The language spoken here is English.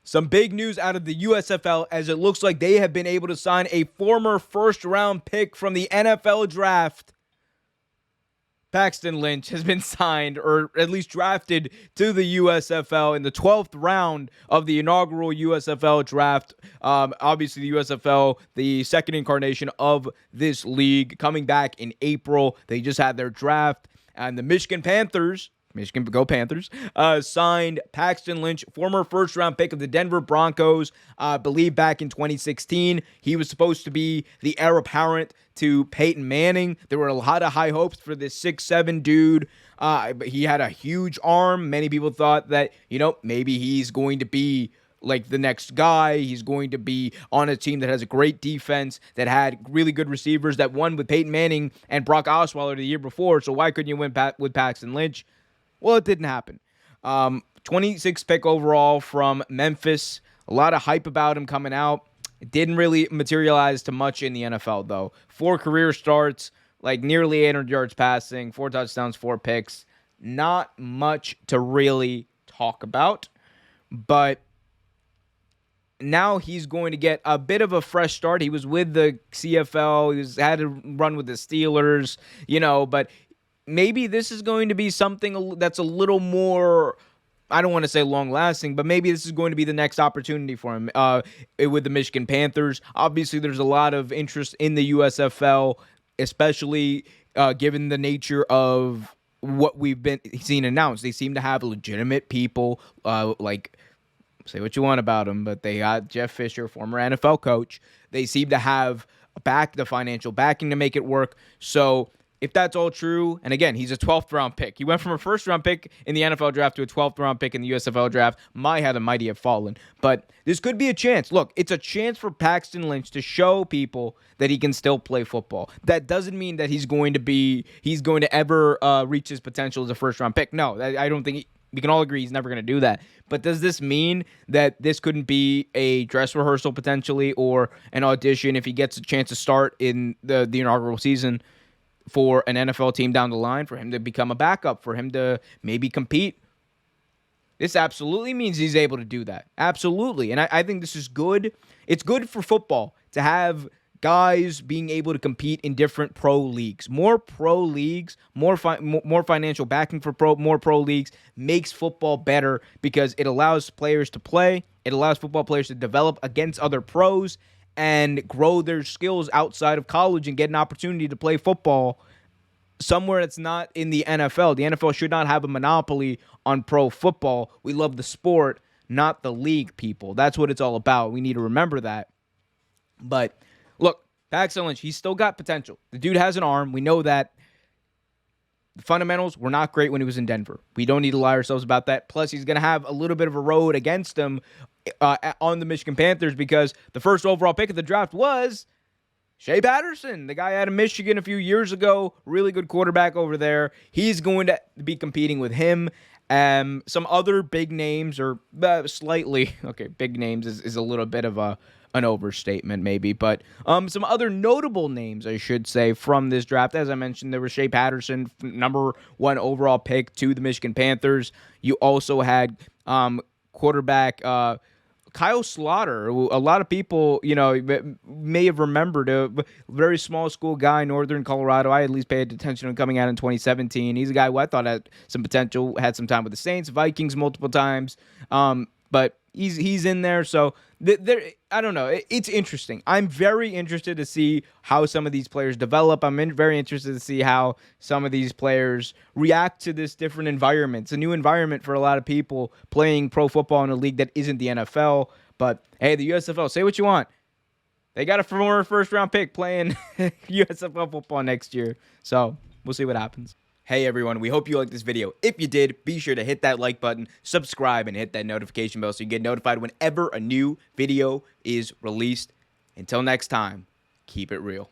Some big news out of the USFL as it looks like they have been able to sign a former first-round pick from the NFL draft. Paxton Lynch has been signed, or at least drafted, to the USFL in the 12th round of the inaugural USFL draft. Obviously, the USFL, the second incarnation of this league, coming back in April. They just had their draft, and the Michigan Panthers, go Panthers, signed Paxton Lynch, former first-round pick of the Denver Broncos, I believe back in 2016. He was supposed to be the heir apparent to Peyton Manning. There were a lot of high hopes for this 6'7" dude. He had a huge arm. Many people thought that, maybe he's going to be like the next guy. He's going to be on a team that has a great defense, that had really good receivers, that won with Peyton Manning and Brock Osweiler the year before. So why couldn't you win with Paxton Lynch? Well, it didn't happen. 26th pick overall from Memphis. A lot of hype about him coming out. It didn't really materialize to much in the NFL, though. 4 career starts, like nearly 800 yards passing, 4 touchdowns, 4 picks. Not much to really talk about. But now he's going to get a bit of a fresh start. He was with the CFL. He had to run with the Steelers, but maybe this is going to be something that's a little more, I don't want to say long-lasting, but maybe this is going to be the next opportunity for him with the Michigan Panthers. Obviously, there's a lot of interest in the USFL, especially given the nature of what we've been seen announced. They seem to have legitimate people, say what you want about them, but they got Jeff Fisher, former NFL coach. They seem to have the financial backing to make it work. So if that's all true, and again, he's a 12th round pick. He went from a first round pick in the NFL draft to a 12th round pick in the USFL draft. How the mighty have fallen. But this could be a chance. Look, it's a chance for Paxton Lynch to show people that he can still play football. That doesn't mean that he's going to ever reach his potential as a first round pick. No, I don't think we can all agree he's never going to do that. But does this mean that this couldn't be a dress rehearsal potentially, or an audition if he gets a chance to start in the inaugural season for an NFL team down the line, for him to become a backup, for him to maybe compete? This absolutely means he's able to do that. Absolutely. And I think this is good. It's good for football to have guys being able to compete in different pro leagues. More pro leagues, more financial backing for more pro leagues makes football better, because it allows players to play. It allows football players to develop against other pros and grow their skills outside of college and get an opportunity to play football somewhere that's not in the NFL. The NFL should not have a monopoly on pro football. We love the sport, not the league, people. That's what it's all about. We need to remember that. But look, Paxton Lynch, he's still got potential. The dude has an arm. We know that. The fundamentals were not great when he was in Denver. We don't need to lie ourselves about that. Plus, he's going to have a little bit of a road against him on the Michigan Panthers, because the first overall pick of the draft was Shea Patterson, the guy out of Michigan a few years ago. Really good quarterback over there. He's going to be competing with him. Some other big names, or big names is a little bit of an overstatement maybe, but some other notable names, I should say, from this draft. As I mentioned, there was Shea Patterson, number 1 overall pick to the Michigan Panthers. You also had quarterback Kyle Slaughter, who a lot of people, may have remembered, a very small school guy, Northern Colorado. I at least paid attention to him coming out in 2017. He's a guy who I thought had some potential, had some time with the Saints, Vikings multiple times, but he's in there. So I don't know. It's interesting. I'm very interested to see how some of these players develop. I'm very interested to see how some of these players react to this different environment. It's a new environment for a lot of people playing pro football in a league that isn't the NFL. But hey, the USFL, say what you want. They got a former first-round pick playing USFL football next year. So we'll see what happens. Hey everyone, we hope you liked this video. If you did, be sure to hit that like button, subscribe, and hit that notification bell so you get notified whenever a new video is released. Until next time, keep it real.